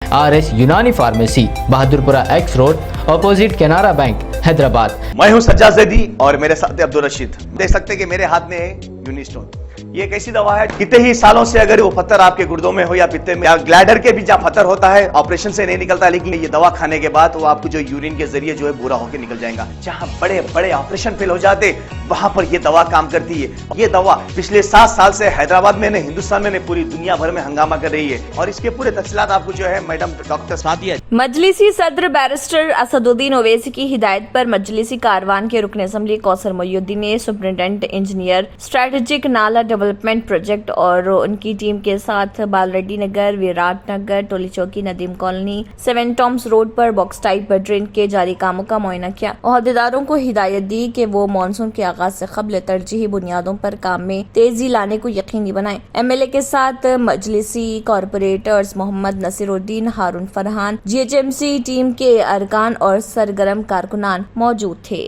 RS यूनानी pharmacy, Bahadurpura X road, opposite Canara bank, Hyderabad. मैं हूं सज्जाद ज़ैदी और मेरे साथ अब्दुल रशीद। देख सकते हैं कि मेरे हाथ में है यूनिस्टोन। ये एक ऐसी दवा है, कितने ही सालों से अगर वो पत्थर आपके गुर्दों में हो या पित्ते में या ग्लैडर के भी जहाँ पत्थर होता है, ऑपरेशन से नहीं निकलता, लेकिन ये दवा खाने के बाद वो आपको जो यूरिन के जरिए जो है पूरा होकर निकल जाएगा। जहाँ बड़े बड़े ऑपरेशन फेल हो जाते, वहां पर ये दवा काम करती है। ये दवा पिछले 7 साल से हैदराबाद में, हिंदुस्तान में, पूरी दुनिया भर में हंगामा कर रही है। और इसके पूरे तफसीलात आपको जो है मैडम डॉक्टर सादिया। मजलिसी सदर बैरिस्टर असदुद्दीन ओवैसी की हिदायत पर मजलिसी कारवान के रुकन असम्बली कौसर मोइनुद्दीन ने सुपरिटेंडेंट इंजीनियर स्ट्रेटेजिक नाला डेवलपमेंट प्रोजेक्ट और उनकी टीम के साथ बालरेड्डी नगर, विराट नगर, टोली चौकी, नदीम कॉलोनी, 7 टॉम्स रोड पर बॉक्सटाइट ड्रेन के जारी कामों का मुआयना किया। अहदेदारों को हिदायत दी कि वो मानसून के आगाज से कबल तरजीही बुनियादों पर काम में तेजी लाने को यकीनी बनाएं। MLA के साथ मजलिसी कॉरपोरेटर्स मोहम्मद नसीरुद्दीन, हारून फरहान, GHMC टीम के अरकान और सरगर्म कारकुनान मौजूद थे।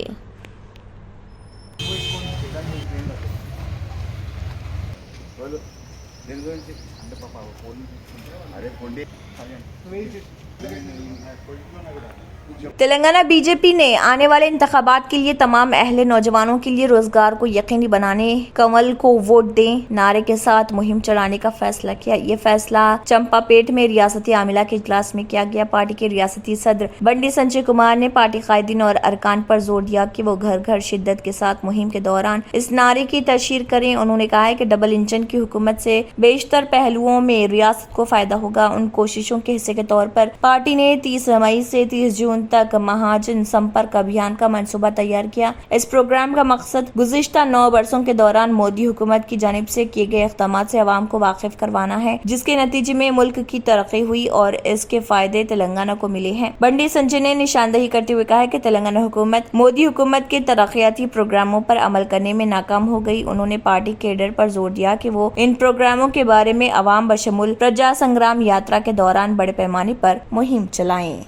तेलंगाना बीजेपी ने आने वाले इंतखाबात के लिए तमाम अहले नौजवानों के लिए रोजगार को यकीनी बनाने, कमल को वोट दें नारे के साथ मुहिम चलाने का फैसला किया। ये फैसला चंपापेट में रियासती आमिला के इजलास में किया गया। पार्टी के रियासती सदर बंडी संजय कुमार ने पार्टी कायदीन और अरकान पर जोर दिया कि वो घर घर शिद्दत के साथ मुहिम के दौरान इस नारे की तशहीर करें। उन्होंने कहा है कि डबल इंजन की हुकूमत से बेशतर पहलुओं में रियासत को फायदा होगा। उन कोशिशों के हिस्से के तौर पर पार्टी ने 30 मई से 30 जून तक महाजन संपर्क अभियान का मंसूबा तैयार किया। इस प्रोग्राम का मकसद गुज़िश्ता 9 वर्षों के दौरान मोदी हुकूमत की जानिब से किए गए इक़दाम से अवाम को वाकिफ करवाना है, जिसके नतीजे में मुल्क की तरक्की हुई और इसके फायदे तेलंगाना को मिले हैं। बंडी संजय ने निशानदही करते हुए कहा कि तेलंगाना हुकूमत मोदी हुकूमत के तरक्याती प्रोग्रामों पर अमल करने में नाकाम हो गई। उन्होंने पार्टी केडर पर जोर दिया कि वो इन प्रोग्रामों के बारे में अवाम बशमूल प्रजा संग्राम यात्रा के दौरान बड़े पैमाने पर मुहिम चलाएं।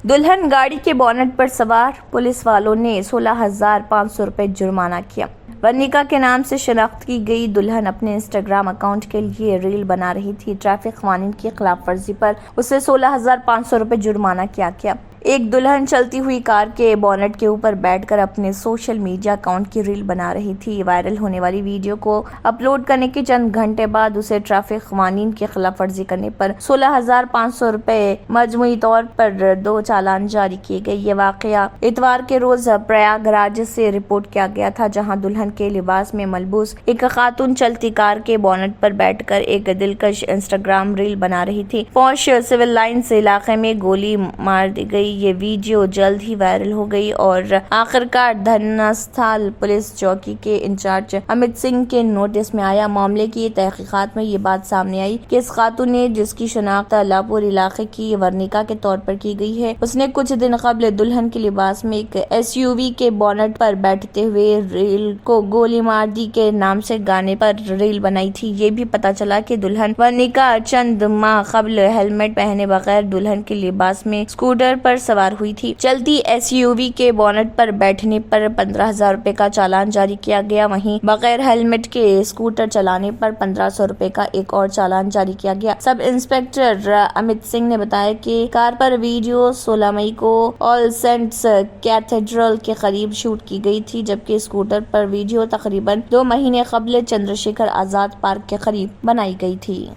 दुल्हन गाड़ी के बोनट पर सवार पुलिस वालों ने 16,500 रुपए जुर्माना किया। वर्णिका के नाम से शनाख्त की गई दुल्हन अपने इंस्टाग्राम अकाउंट के लिए रील बना रही थी। ट्रैफिक कानून की खिलाफ वर्जी पर उसे 16,500 रुपए जुर्माना किया गया। एक दुल्हन चलती हुई कार के बोनेट के ऊपर बैठकर अपने सोशल मीडिया अकाउंट की रील बना रही थी। वायरल होने वाली वीडियो को अपलोड करने के चंद घंटे बाद उसे ट्रैफिक कानून की खिलाफ वर्जी करने पर 16,500 रुपए मजमूई तौर पर 2 चालान जारी किए गए। ये वाकया इतवार के रोज प्रयागराज से रिपोर्ट किया गया था, जहां दुल्हन के लिबास में मलबूस एक खातून चलती कार के बोनेट पर बैठकर एक दिलकश इंस्टाग्राम रील बना रही थी। पौष सिविल लाइन्स इलाके में गोली मार दी गई। ये वीडियो जल्द ही वायरल हो गई और आखिरकार धरनास्थल पुलिस चौकी के इंचार्ज अमित सिंह के नोटिस में आया। मामले की तहकीकात में ये बात सामने आई कि इस खातून ने, जिसकी शनाख्त अल्लाहपुर इलाके की वर्णिका के तौर पर की गई है, उसने कुछ दिन कबल दुल्हन के लिबास में एक SUV के बोनेट पर बैठते हुए रील को गोली मार दी के नाम से गाने पर रील बनाई थी। ये भी पता चला कि दुल्हन वर्णिका चंद माह कबल हेलमेट पहने बगैर दुल्हन के लिबास में स्कूटर पर सवार हुई थी। चलती SUV के बोनेट पर बैठने पर 15,000 रुपए का चालान जारी किया गया। वहीं बगैर हेलमेट के स्कूटर चलाने पर 1,500 रुपए का एक और चालान जारी किया गया। सब इंस्पेक्टर अमित सिंह ने बताया कि कार पर वीडियो 16 मई को ऑल सेंट्स कैथेड्रल के करीब शूट की गई थी, जबकि स्कूटर पर वीडियो तकरीबन 2 महीने कबल चंद्रशेखर आजाद पार्क के करीब बनाई गई थी।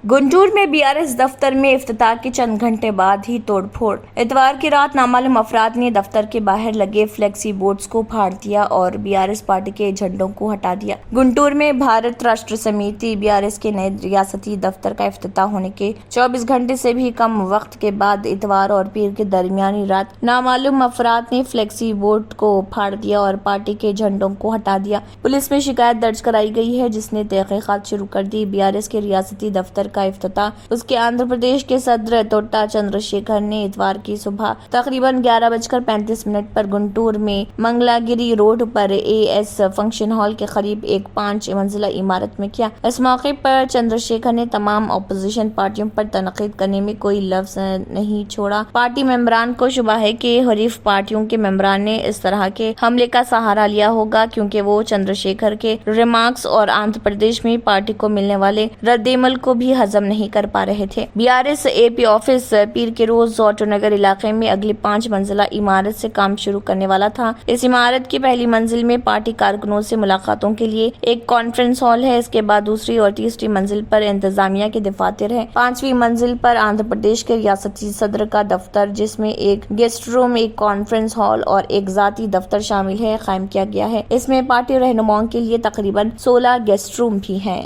गुंटूर में BRS दफ्तर में इफ्तिताह के चंद घंटे बाद ही तोड़फोड़। इतवार की रात नामालूम अफराद ने दफ्तर के बाहर लगे फ्लेक्सी बोर्ड्स को फाड़ दिया और BRS पार्टी के झंडों को हटा दिया। गुंटूर में भारत राष्ट्र समिति BRS के नए रियासती दफ्तर का इफ्तिताह होने के 24 घंटे से भी कम वक्त के बाद इतवार और पीर के दरमियानी रात नामालूम अफराद ने फ्लेक्सी बोर्ड को फाड़ दिया और पार्टी के झंडों को हटा दिया। पुलिस में शिकायत दर्ज कराई गई है, जिसने तहकीकात शुरू कर दी। BRS के रियासती दफ्तर का इफ्तिताह उसके आंध्र प्रदेश के सदर तोट्टा चंद्रशेखर ने इतवार की सुबह तकरीबन 11:35 पर गुंटूर में मंगलागिरी रोड पर एएस फंक्शन हॉल के करीब एक 5 मंजिला इमारत में किया। इस मौके पर चंद्रशेखर ने तमाम ऑपोजिशन पार्टियों पर तनकीद करने में कोई लफ्ज नहीं छोड़ा। पार्टी मेंबरान को शुबा है कि हरीफ पार्टियों के मेंबरान ने इस तरह के हमले का सहारा लिया होगा क्योंकि वो चंद्रशेखर के रिमार्क्स और आंध्र प्रदेश में पार्टी को मिलने वाले रद्देमल को भी हजम नहीं कर पा रहे थे। बीआरएस एपी ऑफिस पीर के रोज ऑटोनगर इलाके में अगली 5 मंजिला इमारत से काम शुरू करने वाला था। इस इमारत की पहली मंजिल में पार्टी कारकुनों से मुलाकातों के लिए एक कॉन्फ्रेंस हॉल है। इसके बाद दूसरी और तीसरी मंजिल पर इंतजामिया के दफातर है। 5वीं मंजिल पर आंध्र प्रदेश के रियासती सदर का दफ्तर, जिसमें एक गेस्ट रूम, एक कॉन्फ्रेंस हॉल और एक जाती दफ्तर शामिल है, कायम किया गया है। इसमें पार्टी रहनुमाओं के लिए तकरीबन 16 गेस्ट रूम भी हैं।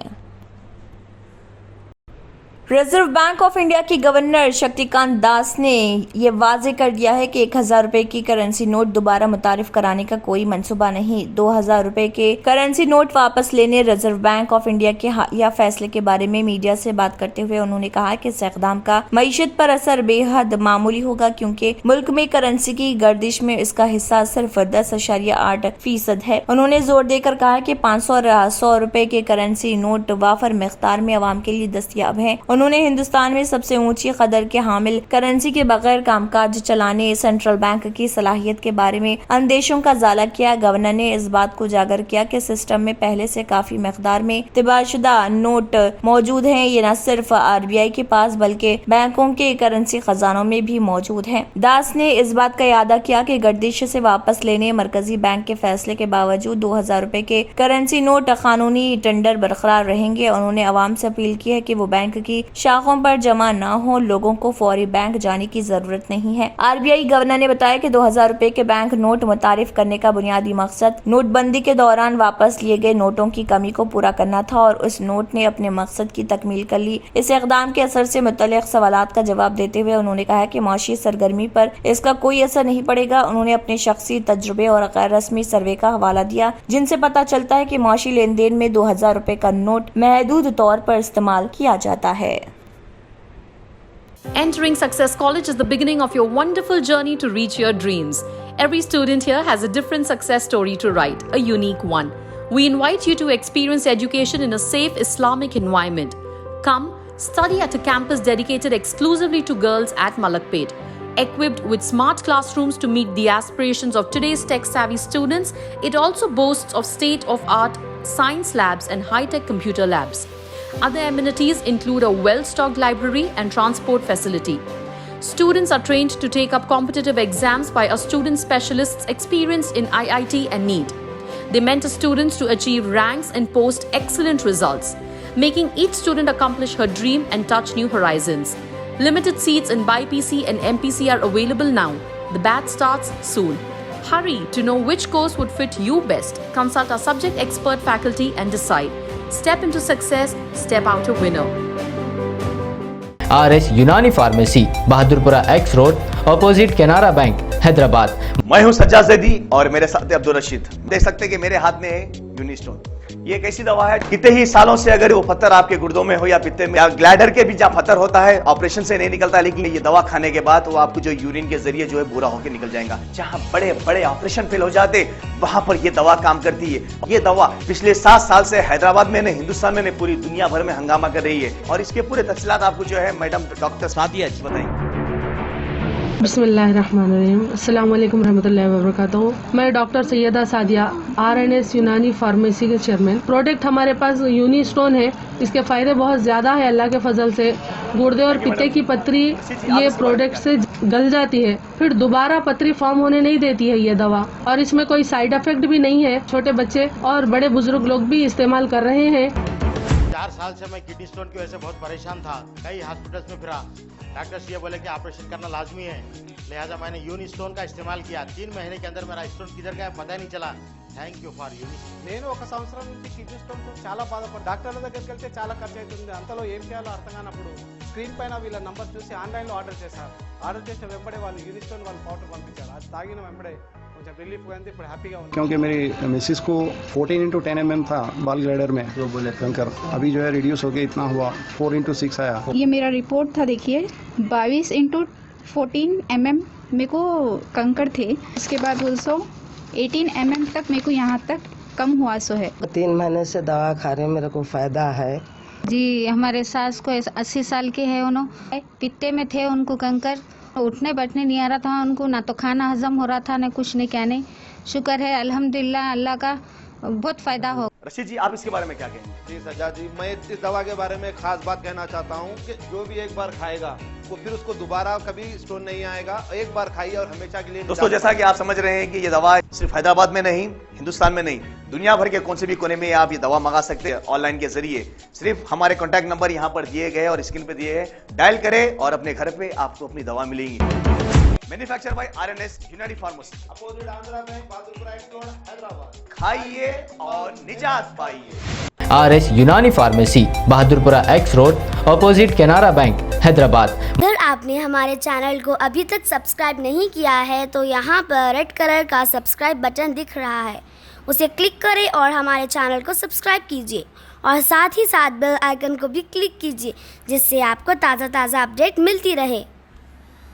रिजर्व बैंक ऑफ इंडिया के गवर्नर शक्तिकांत दास ने ये वाजे कर दिया है कि 1000 रुपए की करेंसी नोट दोबारा मुतारिफ कराने का कोई मंसूबा नहीं। 2000 रुपए के करेंसी नोट वापस लेने रिजर्व बैंक ऑफ इंडिया के हालिया फैसले के बारे में मीडिया से बात करते हुए उन्होंने कहा कि इस इक़दाम का मईशत पर असर बेहद मामूली होगा क्योंकि मुल्क में करेंसी की गर्दिश में इसका हिस्सा सिर्फ 10.8% है। उन्होंने जोर देकर कहा कि 500 और 100 रुपए के करेंसी नोट वाफर मिक़दार में आवाम के लिए दस्तयाब है। उन्होंने हिंदुस्तान में सबसे ऊंची कदर के हामिल करेंसी के बगैर कामकाज चलाने सेंट्रल बैंक की सलाहियत के बारे में अंदेशों का इजाला किया। गवर्नर ने इस बात को उजागर किया कि सिस्टम में पहले से काफी मिकदार में तिबाशुदा नोट मौजूद हैं। ये न सिर्फ आरबीआई के पास बल्कि बैंकों के करेंसी खजानों में भी मौजूद है। दास ने इस बात का यादा किया कि गर्दिश से वापस लेने मरकजी बैंक के फैसले के बावजूद 2000 रुपए के करेंसी नोट कानूनी टेंडर बरकरार रहेंगे। उन्होंने अवाम से अपील की है कि वो बैंक की शाखों पर जमा न हो, लोगों को फौरी बैंक जाने की जरूरत नहीं है। आरबीआई गवर्नर ने बताया कि 2000 रुपए के बैंक नोट मुतारिफ करने का बुनियादी मकसद नोटबंदी के दौरान वापस लिए गए नोटों की कमी को पूरा करना था और उस नोट ने अपने मकसद की तकमील कर ली। इस इक़दाम के असर से मुतल्लिक़ सवालात का जवाब देते हुए उन्होंने कहा कि माशी सरगर्मी पर इसका कोई असर नहीं पड़ेगा। उन्होंने अपने शख्सी तजुर्बे और गैर रस्मी सर्वे का हवाला दिया जिनसे पता चलता है कि माशी लेन देन में 2000 रुपए का नोट महदूद तौर पर इस्तेमाल किया जाता है। Entering Success College is the beginning of your wonderful journey to reach your dreams. Every student here has a different success story to write, a unique one. We invite you to experience education in a safe Islamic environment. Come, study at a campus dedicated exclusively to girls at Malakpet. Equipped with smart classrooms to meet the aspirations of today's tech-savvy students, it also boasts of state-of-art science labs and high-tech computer labs. Other amenities include a well-stocked library and transport facility. Students are trained to take up competitive exams by our student specialists experienced in IIT and NEET. They mentor students to achieve ranks and post excellent results, making each student accomplish her dream and touch new horizons. Limited seats in BIPC and MPC are available now. The batch starts soon. Hurry to know which course would fit you best. Consult our subject expert faculty and decide. Step into success, step out a winner. RS यूनानी pharmacy, Bahadurpura x road, opposite Canara bank, Hyderabad. मैं हूं सज्जाद ज़ैदी और मेरे साथ अब्दुल रशीद। देख सकते हैं कि मेरे हाथ में है यूनिस्टोन। ये एक ऐसी दवा है, कितने ही सालों से अगर वो पत्थर आपके गुर्दों में हो या पित्ते में या ग्लैडर के भी जहाँ पत्थर होता है, ऑपरेशन से नहीं निकलता, लेकिन ये दवा खाने के बाद वो आपको जो यूरिन के जरिए जो है बुरा होकर निकल जाएगा। जहाँ बड़े बड़े ऑपरेशन फेल हो जाते, वहां पर ये दवा काम करती है। ये दवा पिछले 7 साल से हैदराबाद में, हिंदुस्तान में, पूरी दुनिया भर में हंगामा कर रही है। और इसके पूरे तफसीलात आपको जो है मैडम डॉक्टर सादिया बताएंगे। बिस्मिल्लाहिर्रहमानिर्रहीम, अस्सलाम वालेकुम रहमतुल्लाहि व बरकातहू। मैं डॉक्टर सैयदा सादिया, RNS यूनानी फार्मेसी के चेयरमैन। प्रोडक्ट हमारे पास यूनिस्टोन है। इसके फायदे बहुत ज्यादा है अल्लाह के फजल से। गुर्दे और पित्ते की पथरी ये प्रोडक्ट से गल जाती है, फिर दोबारा पथरी फॉर्म होने नहीं देती है ये दवा। और इसमें कोई साइड इफेक्ट भी नहीं है। छोटे बच्चे और बड़े बुजुर्ग लोग भी इस्तेमाल कर रहे हैं। 4 साल से मैं किडनी स्टोन की वजह से बहुत परेशान था। कई हॉस्पिटल्स में फिरा, डॉक्टर्स ये बोले कि ऑपरेशन करना लाजमी है, लिहाजा मैंने यूनिस्टोन का इस्तेमाल किया। 3 महीने के अंदर मेरा स्टोन किधर गया पता ही नहीं चला। Thank you for Unistone. నేను 1 సంవత్సరం నుంచి కిడ్నీ స్టోన్తో చాలా బాధపడ్డా. డాక్టర్ల దగ్గరికి వెళ్తే చాలా ఖర్చు అవుతుంది. అంతలో ఏం చేయాలో అర్థం కానప్పుడు స్క్రీన్ పైన వీళ్ళ నంబర్ చూసి ఆన్లైన్లో ఆర్డర్ చేశారు. ఆర్డర్ చేసిన వెంబడే వాళ్ళు యూనిస్టోన్ వాళ్ళు పౌడర్ పంపించారు. అది తాగిన వెంబడే కొంచెం రిలీఫ్ అయింది, ఇప్పుడు హ్యాపీగా ఉంది. क्योंकि मेरी मिसिस को 14x10 mm था बाल ग्लाइडर में जो बोले कंकर, अभी जो है रिड्यूस हो गया, इतना हुआ 4x6 आया. ये मेरा रिपोर्ट था, देखिए 22x14 mm मेरे को कंकड़ थे, उसके बाद 18 mm तक मेरे को यहाँ तक कम हुआ सो है. 3 महीने से दवा खा रहे हैं, मेरे को फायदा है जी. हमारे सास को 80 साल के है, उन्होंने पित्ते में थे, उनको कंकर, उठने बैठने नहीं आ रहा था उनको, ना तो खाना हजम हो रहा था, ना कुछ नहीं कहने. शुक्र है अल्हम्दुलिल्लाह, अल्लाह का बहुत फायदा हो. रशीद जी, आप इसके बारे में क्या कहेंगे? जी सज्जाद जी, मैं इस दवा के बारे में खास बात कहना चाहता हूँ कि जो भी एक बार खाएगा वो फिर उसको दोबारा कभी स्टोन नहीं आएगा. एक बार खाइए और हमेशा के लिए. दोस्तों, जैसा कि आप समझ रहे हैं कि ये दवा सिर्फ हैदराबाद में नहीं, हिंदुस्तान में नहीं, दुनिया भर के कौन से भी कोने में आप ये दवा मंगा सकते हैं ऑनलाइन के जरिए. सिर्फ हमारे कॉन्टैक्ट नंबर यहाँ पर दिए गए और स्क्रीन पे दिए हैं, डायल करें और अपने घर पे आपको अपनी दवा मिलेगी. मैन्युफैक्चर बाय RNS यूनानी pharmacy, opposite Andhra bank, Bahadurpura x road, Hyderabad. खाइए और निजात पाइए. RS यूनानी pharmacy, Bahadurpura X road, opposite Canara bank, Hyderabad. अगर आपने हमारे चैनल को अभी तक सब्सक्राइब नहीं किया है तो यहाँ पर रेड कलर का सब्सक्राइब बटन दिख रहा है, उसे क्लिक करें और हमारे चैनल को सब्सक्राइब कीजिए और साथ ही साथ बेल आइकन को भी क्लिक कीजिए, जिससे आपको ताज़ा अपडेट मिलती रहे.